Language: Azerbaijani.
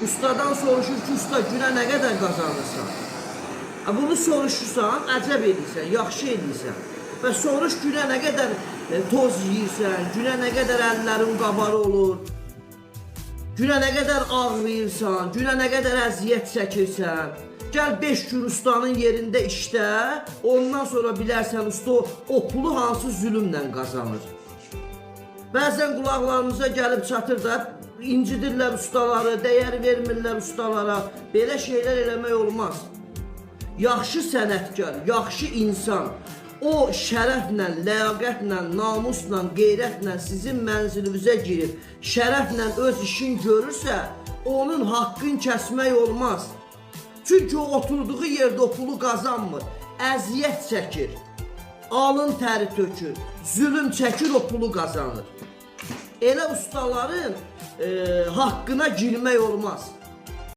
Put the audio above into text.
Ustadan soruşur ki, usta günə nə qədər qazanırsan? Bunu soruşursan, əcəb edirsən, yaxşı edirsən. Və soruş günə nə qədər toz yeyirsən, günə nə qədər əllərin qabarı olur, günə nə qədər ağrıyırsan, günə nə qədər əziyyət çəkirsən. Gəl 5 gün ustanın yerində işlə, ondan sonra bilərsən usta o pulu hansı zülümlə qazanır. Bəzən qulaqlarımıza gəlib çatır da, incidirlər ustaları, dəyər vermirlər ustalara. Belə şeylər eləmək olmaz. Yaxşı sənətkar, yaxşı insan, o şərəflə, ləyaqətlə, namusla, qeyrətlə sizin mənzilinizə girib, şərəflə öz işin görürsə, onun haqqını kəsmək olmaz. Çünki o oturduğu yerdə o pulu qazanmır, əziyyət çəkir, alın təri tökür, zülüm çəkir, o pulu qazanır. Elə ustaların haqqına girmək olmaz.